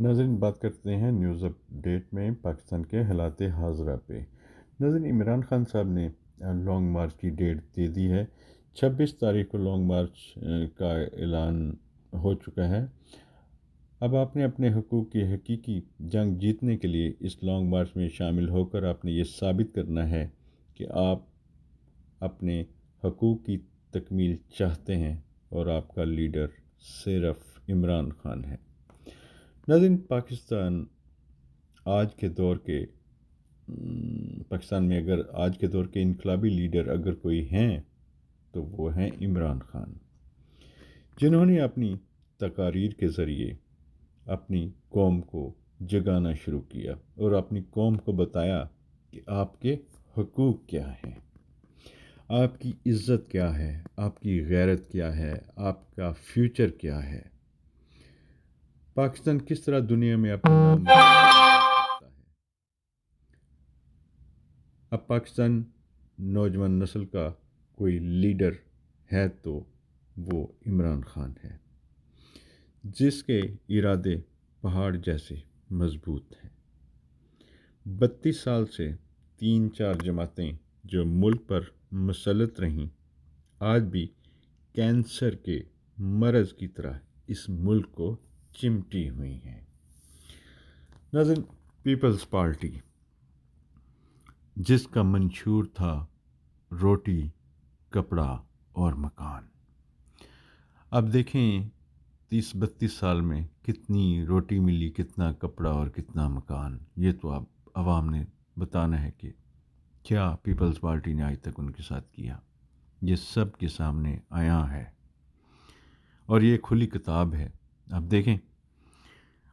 ناظرین، بات کرتے ہیں نیوز اپ ڈیٹ میں پاکستان کے حالات حاضرہ پہ۔ ناظرین، عمران خان صاحب نے لانگ مارچ کی ڈیٹ دے دی ہے۔ 26 تاریخ کو لانگ مارچ کا اعلان ہو چکا ہے۔ اب آپ نے اپنے حقوق کی حقیقی جنگ جیتنے کے لیے اس لانگ مارچ میں شامل ہو کر آپ نے یہ ثابت کرنا ہے کہ آپ اپنے حقوق کی تکمیل چاہتے ہیں اور آپ کا لیڈر صرف عمران خان ہے۔ ناظرین، پاکستان میں اگر آج کے دور کے انقلابی لیڈر اگر کوئی ہیں تو وہ ہیں عمران خان، جنہوں نے اپنی تقاریر کے ذریعے اپنی قوم کو جگانا شروع کیا اور اپنی قوم کو بتایا کہ آپ کے حقوق کیا ہیں، آپ کی عزت کیا ہے، آپ کی غیرت کیا ہے، آپ کا فیوچر کیا ہے، پاکستان کس طرح دنیا میں اپنا نام سکتا ہے۔ اب پاکستان نوجوان نسل کا کوئی لیڈر ہے تو وہ عمران خان ہے، جس کے ارادے پہاڑ جیسے مضبوط ہیں۔ 32 سال سے 3-4 جماعتیں جو ملک پر مسلط رہیں، آج بھی کینسر کے مرض کی طرح اس ملک کو چمٹی ہوئی ہیں۔ ناظرین، پیپلز پارٹی جس کا منشور تھا روٹی، کپڑا اور مکان، اب دیکھیں 30-32 سال میں کتنی روٹی ملی، کتنا کپڑا اور کتنا مکان۔ یہ تو اب عوام نے بتانا ہے کہ کیا پیپلز پارٹی نے آج تک ان کے ساتھ کیا۔ یہ سب کے سامنے آیا ہے اور یہ کھلی کتاب ہے۔ اب دیکھیں،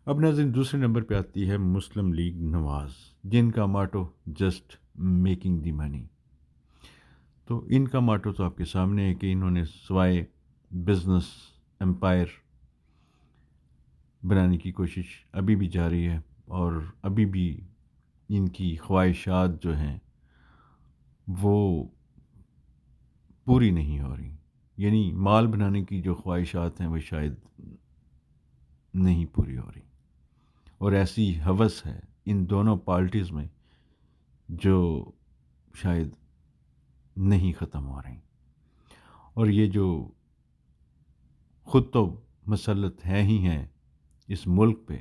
اب ناظرین دوسرے نمبر پہ آتی ہے مسلم لیگ نواز، جن کا ماٹو جسٹ میکنگ دی منی۔ تو ان کا ماٹو تو آپ کے سامنے ہے کہ انہوں نے سوائے بزنس امپائر بنانے کی کوشش ابھی بھی جاری ہے، اور ابھی بھی ان کی خواہشات جو ہیں وہ پوری نہیں ہو رہی، یعنی مال بنانے کی جو خواہشات ہیں وہ شاید نہیں پوری ہو رہی، اور ایسی ہوس ہے ان دونوں پارٹیز میں جو شاید نہیں ختم ہو رہی، اور یہ جو خود تو مسلط ہیں ہی ہیں اس ملک پہ،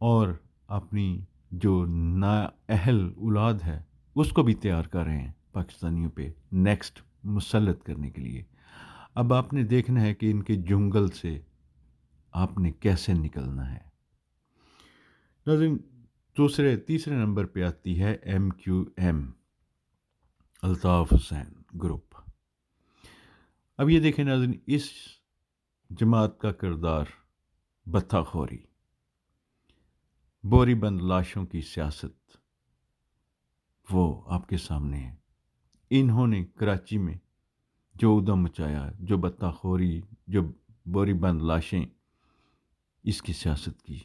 اور اپنی جو نااہل اولاد ہے اس کو بھی تیار کر رہے ہیں پاکستانیوں پہ نیکسٹ مسلط کرنے کے لیے۔ اب آپ نے دیکھنا ہے کہ ان کے جنگل سے آپ نے کیسے نکلنا ہے۔ ناظرین، تیسرے نمبر پہ آتی ہے MQM، الطاف حسین گروپ۔ اب یہ دیکھیں ناظرین، اس جماعت کا کردار بتہ خوری، بوری بند لاشوں کی سیاست، وہ آپ کے سامنے ہے۔ انہوں نے کراچی میں جو ادھم مچایا، جو بتہ خوری، جو بوری بند لاشیں، اس کی سیاست کی،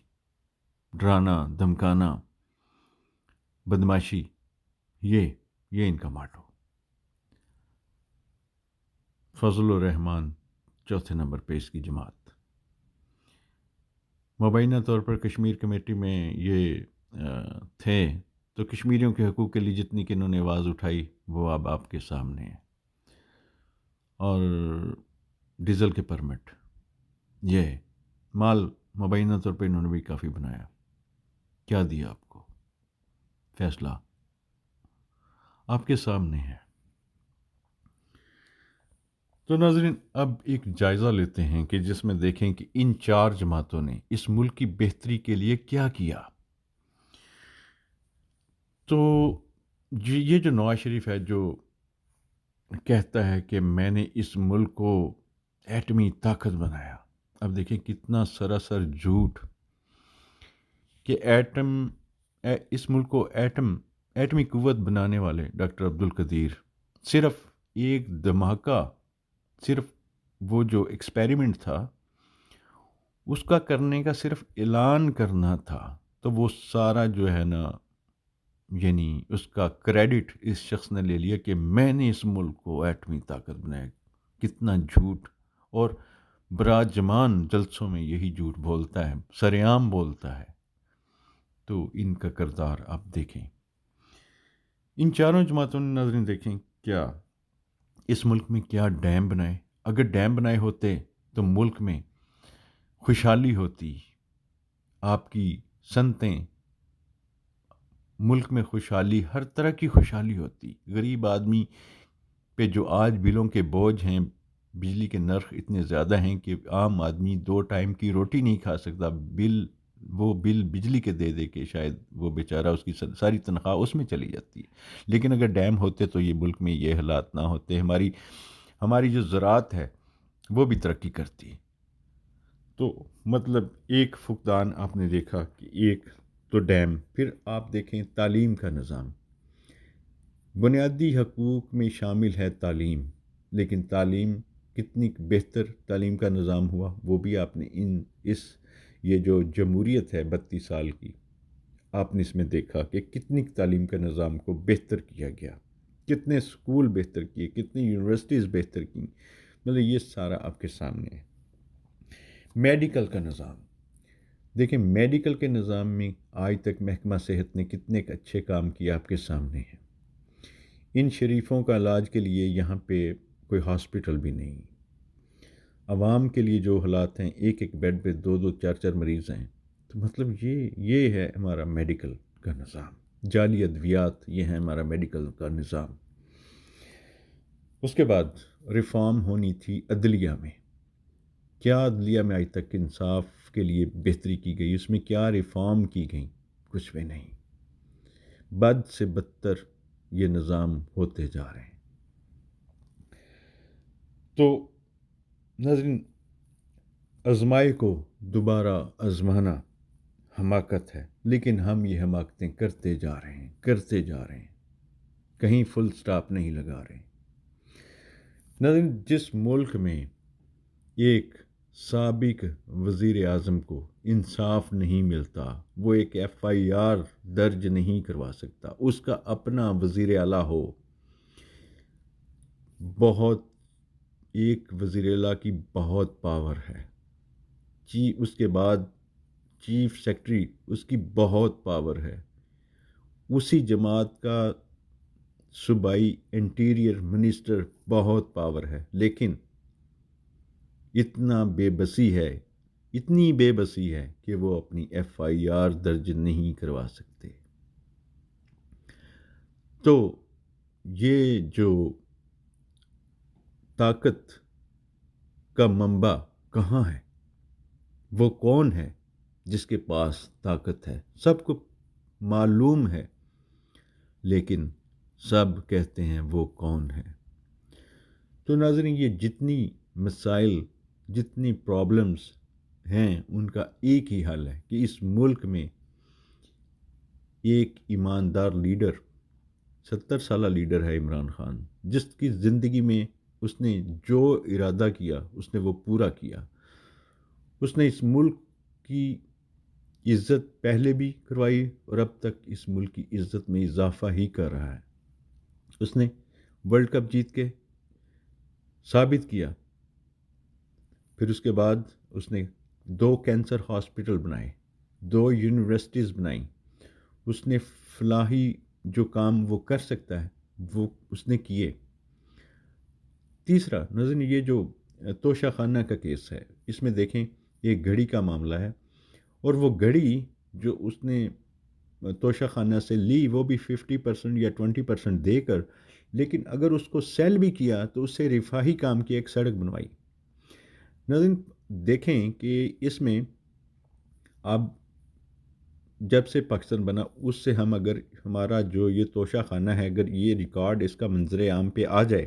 ڈرانا، دھمکانا، بدماشی، یہ ان کا ماٹو۔ فضل الرحمان چوتھے نمبر پہ اس کی جماعت۔ مبینہ طور پر کشمیر کمیٹی میں یہ تھے، تو کشمیریوں کے حقوق کے لیے جتنی کہ انہوں نے آواز اٹھائی وہ اب آپ کے سامنے ہے۔ اور ڈیزل کے پرمٹ، یہ مال مبینہ طور پہ انہوں نے بھی کافی بنایا۔ کیا دیا آپ کو؟ فیصلہ آپ کے سامنے ہے۔ تو ناظرین، اب ایک جائزہ لیتے ہیں کہ جس میں دیکھیں کہ ان 4 جماعتوں نے اس ملک کی بہتری کے لیے کیا کیا۔ تو یہ جو نواز شریف ہے جو کہتا ہے کہ میں نے اس ملک کو ایٹمی طاقت بنایا، اب دیکھیں کتنا سراسر جھوٹ کہ اس ملک کو ایٹمی قوت بنانے والے ڈاکٹر عبدالقدیر صرف ایک دھماکہ، صرف وہ جو ایکسپیریمنٹ تھا اس کا کرنے کا صرف اعلان کرنا تھا، تو وہ سارا جو ہے نا، یعنی اس کا کریڈٹ اس شخص نے لے لیا کہ میں نے اس ملک کو ایٹمی طاقت بنایا۔ کتنا جھوٹ اور براجمان جلسوں میں یہی جھوٹ بولتا ہے، سرعام بولتا ہے۔ تو ان کا کردار آپ دیکھیں، ان چاروں جماعتوں نے ناظرین دیکھیں کیا اس ملک میں کیا ڈیم بنائے۔ اگر ڈیم بنائے ہوتے تو ملک میں خوشحالی ہوتی، آپ کی صنعتیں، ملک میں خوشحالی، ہر طرح کی خوشحالی ہوتی۔ غریب آدمی پہ جو آج بلوں کے بوجھ ہیں، بجلی کے نرخ اتنے زیادہ ہیں کہ عام آدمی 2 ٹائم کی روٹی نہیں کھا سکتا، وہ بل بجلی کے دے دے کے شاید وہ بیچارہ اس کی ساری تنخواہ اس میں چلی جاتی ہے۔ لیکن اگر ڈیم ہوتے تو یہ ملک میں یہ حالات نہ ہوتے، ہماری جو زراعت ہے وہ بھی ترقی کرتی۔ تو مطلب ایک فقدان آپ نے دیکھا کہ ایک تو ڈیم، پھر آپ دیکھیں تعلیم کا نظام۔ بنیادی حقوق میں شامل ہے تعلیم، لیکن تعلیم کتنی بہتر تعلیم کا نظام ہوا وہ بھی آپ نے یہ جو جمہوریت ہے 32 سال کی، آپ نے اس میں دیکھا کہ کتنی تعلیم کا نظام کو بہتر کیا گیا، کتنے اسکول بہتر کیے، کتنی یونیورسٹیز بہتر کی، مطلب یہ سارا آپ کے سامنے ہے۔ میڈیکل کا نظام دیکھیں، میڈیکل کے نظام میں آج تک محکمہ صحت نے کتنے اچھے کام کیے آپ کے سامنے ہیں۔ ان شریفوں کا علاج کے لیے یہاں پہ کوئی ہاسپٹل بھی نہیں، عوام کے لیے جو حالات ہیں، ایک بیڈ پہ 2 4 مریض ہیں۔ تو مطلب یہ ہے ہمارا میڈیکل کا نظام۔ جعلی ادویات، یہ ہے ہمارا میڈیکل کا نظام۔ اس کے بعد ریفارم ہونی تھی عدلیہ میں۔ کیا عدلیہ میں آج تک انصاف کے لیے بہتری کی گئی؟ اس میں کیا ریفارم کی گئی؟ کچھ بھی نہیں۔ بد سے بدتر یہ نظام ہوتے جا رہے ہیں۔ تو ناظرین، آزمائے کو دوبارہ آزمانا حماقت ہے، لیکن ہم یہ حماقتیں کرتے جا رہے ہیں، کہیں فل سٹاپ نہیں لگا رہے۔ ناظرین، جس ملک میں ایک سابق وزیر اعظم کو انصاف نہیں ملتا، وہ ایک FIR درج نہیں کروا سکتا، اس کا اپنا وزیر اعلیٰ ہو، ایک وزیر اعلیٰ کی بہت پاور ہے، اس کے بعد چیف سیکرٹری، اس کی بہت پاور ہے، اسی جماعت کا صوبائی انٹیریئر منسٹر بہت پاور ہے، لیکن اتنی بے بسی ہے کہ وہ اپنی FIR درج نہیں کروا سکتے۔ تو یہ جو طاقت کا منبع کہاں ہے؟ وہ کون ہے جس کے پاس طاقت ہے؟ سب کو معلوم ہے، لیکن سب کہتے ہیں وہ کون ہے؟ تو ناظرین، یہ جتنی مسائل، جتنی پرابلمز ہیں، ان کا ایک ہی حل ہے کہ اس ملک میں ایک ایماندار لیڈر، 70 سالہ لیڈر ہے عمران خان، جس کی زندگی میں اس نے جو ارادہ کیا اس نے وہ پورا کیا۔ اس نے اس ملک کی عزت پہلے بھی کروائی اور اب تک اس ملک کی عزت میں اضافہ ہی کر رہا ہے۔ اس نے ورلڈ کپ جیت کے ثابت کیا، پھر اس کے بعد اس نے 2 کینسر ہاسپٹل بنائے، 2 یونیورسٹیز بنائیں، اس نے فلاحی جو کام وہ کر سکتا ہے وہ اس نے کیے۔ تیسرا نظر یہ جو توشہ خانہ کا کیس ہے، اس میں دیکھیں ایک گھڑی کا معاملہ ہے، اور وہ گھڑی جو اس نے توشہ خانہ سے لی وہ بھی 50% یا 20% دے کر، لیکن اگر اس کو سیل بھی کیا تو اس سے رفاہی کام کی ایک سڑک بنوائی۔ ناظرین دیکھیں کہ اس میں اب جب سے پاکستان بنا اس سے ہم اگر ہمارا جو یہ توشہ خانہ ہے، اگر یہ ریکارڈ اس کا منظر عام پہ آ جائے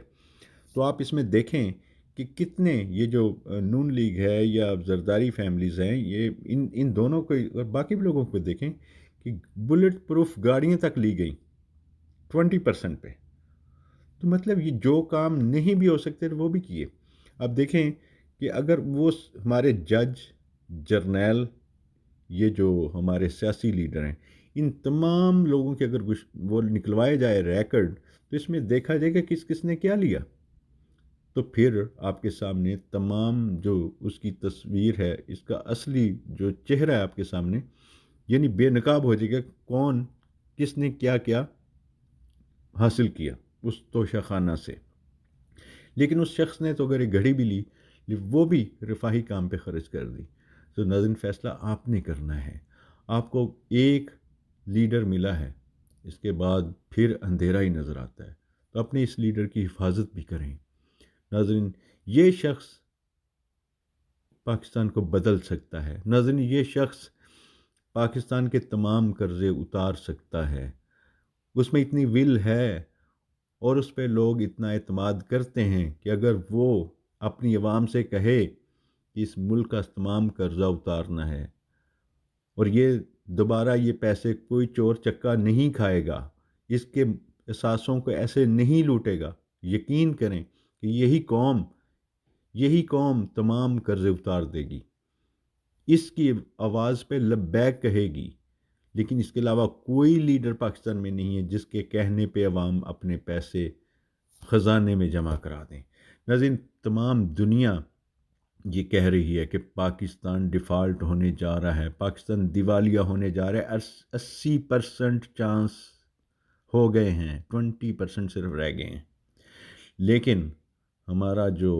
تو آپ اس میں دیکھیں کہ کتنے یہ جو نون لیگ ہے یا زرداری فیملیز ہیں، یہ ان دونوں کو اور باقی بھی لوگوں کو دیکھیں کہ بلٹ پروف گاڑیاں تک لی گئی 20% پہ۔ تو مطلب یہ جو کام نہیں بھی ہو سکتے وہ بھی کیے۔ اب دیکھیں کہ اگر وہ ہمارے جج، جرنیل، یہ جو ہمارے سیاسی لیڈر ہیں، ان تمام لوگوں کے اگر وہ نکلوائے جائے ریکارڈ، تو اس میں دیکھا جائے گا کس کس نے کیا لیا۔ تو پھر آپ کے سامنے تمام جو اس کی تصویر ہے، اس کا اصلی جو چہرہ ہے آپ کے سامنے، یعنی بے نقاب ہو جائے گا کون کس نے کیا کیا حاصل کیا اس توشہ خانہ سے۔ لیکن اس شخص نے تو اگر ایک گھڑی بھی لی، وہ بھی رفاہی کام پہ خرچ کر دی۔ تو ناظرین، فیصلہ آپ نے کرنا ہے۔ آپ کو ایک لیڈر ملا ہے، اس کے بعد پھر اندھیرا ہی نظر آتا ہے، تو اپنے اس لیڈر کی حفاظت بھی کریں۔ ناظرین، یہ شخص پاکستان کو بدل سکتا ہے۔ ناظرین، یہ شخص پاکستان کے تمام قرضے اتار سکتا ہے۔ اس میں اتنی ول ہے اور اس پہ لوگ اتنا اعتماد کرتے ہیں کہ اگر وہ اپنی عوام سے کہے کہ اس ملک کا تمام قرضہ اتارنا ہے اور یہ دوبارہ یہ پیسے کوئی چور چکا نہیں کھائے گا، اس کے اثاثوں کو ایسے نہیں لوٹے گا، یقین کریں کہ یہی قوم تمام قرضے اتار دے گی۔ اس کی آواز پہ لبیک کہے گی۔ لیکن اس کے علاوہ کوئی لیڈر پاکستان میں نہیں ہے جس کے کہنے پہ عوام اپنے پیسے خزانے میں جمع کرا دیں۔ ناظرین، تمام دنیا یہ کہہ رہی ہے کہ پاکستان ڈیفالٹ ہونے جا رہا ہے، پاکستان دیوالیہ ہونے جا رہا ہے۔ 80% چانس ہو گئے ہیں، 20% صرف رہ گئے ہیں۔ لیکن ہمارا جو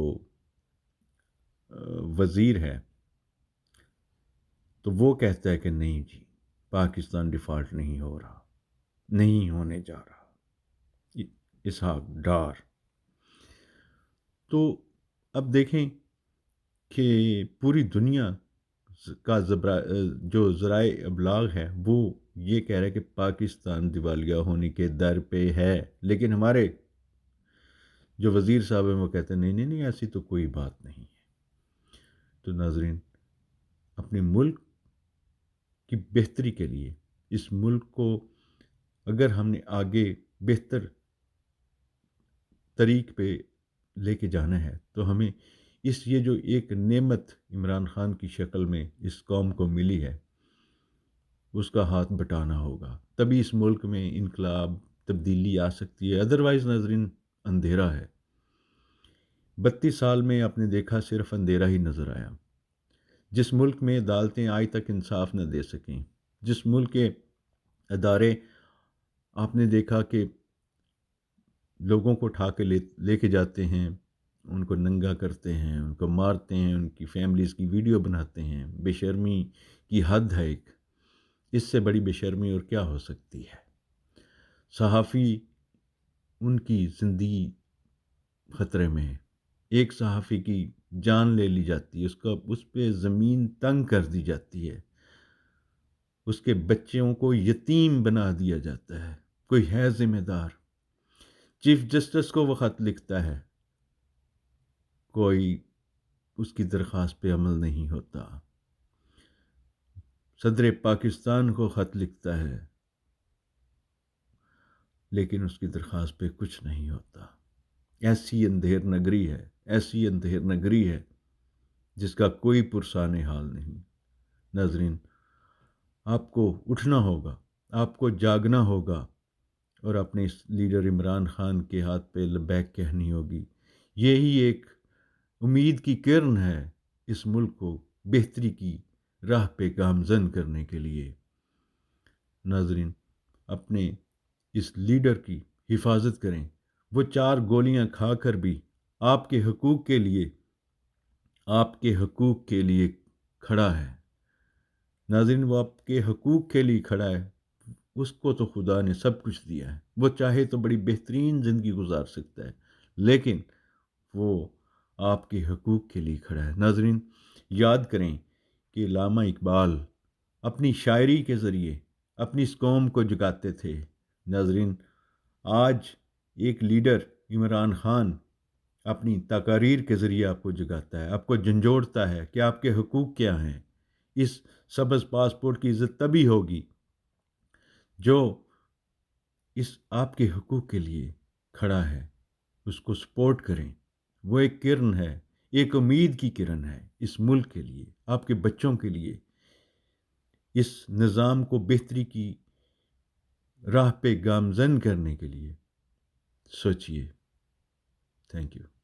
وزیر ہے تو وہ کہتا ہے کہ نہیں جی، پاکستان ڈیفالٹ نہیں ہو رہا، نہیں ہونے جا رہا۔ اسحاق ڈار۔ تو اب دیکھیں کہ پوری دنیا کا جو ذرائع ابلاغ ہے وہ یہ کہہ رہا ہے کہ پاکستان دیوالیہ ہونے کے در پہ ہے، لیکن ہمارے جو وزیر صاحب ہیں وہ کہتے ہیں نہیں نہیں نہیں، ایسی تو کوئی بات نہیں ہے۔ تو ناظرین، اپنے ملک کی بہتری کے لیے، اس ملک کو اگر ہم نے آگے بہتر طریق پہ لے کے جانا ہے تو ہمیں یہ جو ایک نعمت عمران خان کی شکل میں اس قوم کو ملی ہے، اس کا ہاتھ بٹانا ہوگا، تبھی اس ملک میں انقلاب تبدیلی آ سکتی ہے۔ ادروائز ناظرین، اندھیرا ہے۔ 32 سال میں آپ نے دیکھا صرف اندھیرا ہی نظر آیا۔ جس ملک میں عدالتیں آج تک انصاف نہ دے سکیں، جس ملک کے ادارے آپ نے دیکھا کہ لوگوں کو اٹھا کے لے کے جاتے ہیں، ان کو ننگا کرتے ہیں، ان کو مارتے ہیں، ان کی فیملیز کی ویڈیو بناتے ہیں، بے شرمی کی حد ہے ایک۔ اس سے بڑی بے شرمی اور کیا ہو سکتی ہے؟ صحافی، ان کی زندگی خطرے میں ہے۔ ایک صحافی کی جان لے لی جاتی ہے، اس پہ زمین تنگ کر دی جاتی ہے، اس کے بچوں کو یتیم بنا دیا جاتا ہے۔ کوئی ہے ذمہ دار؟ چیف جسٹس کو وہ خط لکھتا ہے، کوئی اس کی درخواست پہ عمل نہیں ہوتا۔ صدر پاکستان کو خط لکھتا ہے لیکن اس کی درخواست پہ کچھ نہیں ہوتا۔ ایسی اندھیر نگری ہے، ایسی اندھیر نگری ہے جس کا کوئی پرسان حال نہیں۔ ناظرین، آپ کو اٹھنا ہوگا، آپ کو جاگنا ہوگا اور اپنے اس لیڈر عمران خان کے ہاتھ پہ لبیک کہنی ہوگی۔ یہی ایک امید کی کرن ہے اس ملک کو بہتری کی راہ پہ گامزن کرنے کے لیے۔ ناظرین، اپنے اس لیڈر کی حفاظت کریں۔ وہ 4 گولیاں کھا کر بھی آپ کے حقوق کے لیے کھڑا ہے۔ ناظرین، وہ آپ کے حقوق کے لیے کھڑا ہے۔ اس کو تو خدا نے سب کچھ دیا ہے، وہ چاہے تو بڑی بہترین زندگی گزار سکتا ہے، لیکن وہ آپ کے حقوق کے لیے کھڑا ہے۔ ناظرین، یاد کریں کہ علامہ اقبال اپنی شاعری کے ذریعے اپنی اس قوم کو جگاتے تھے۔ ناظرین، آج ایک لیڈر عمران خان اپنی تقاریر کے ذریعے آپ کو جگاتا ہے، آپ کو جھنجھوڑتا ہے کہ آپ کے حقوق کیا ہیں۔ اس سبز پاسپورٹ کی عزت تبھی ہوگی جو اس آپ کے حقوق کے لیے کھڑا ہے، اس کو سپورٹ کریں۔ وہ ایک کرن ہے، ایک امید کی کرن ہے اس ملک کے لیے، آپ کے بچوں کے لیے، اس نظام کو بہتری کی راہ پہ گامزن کرنے کے لیے۔ سوچئے۔ Thank you.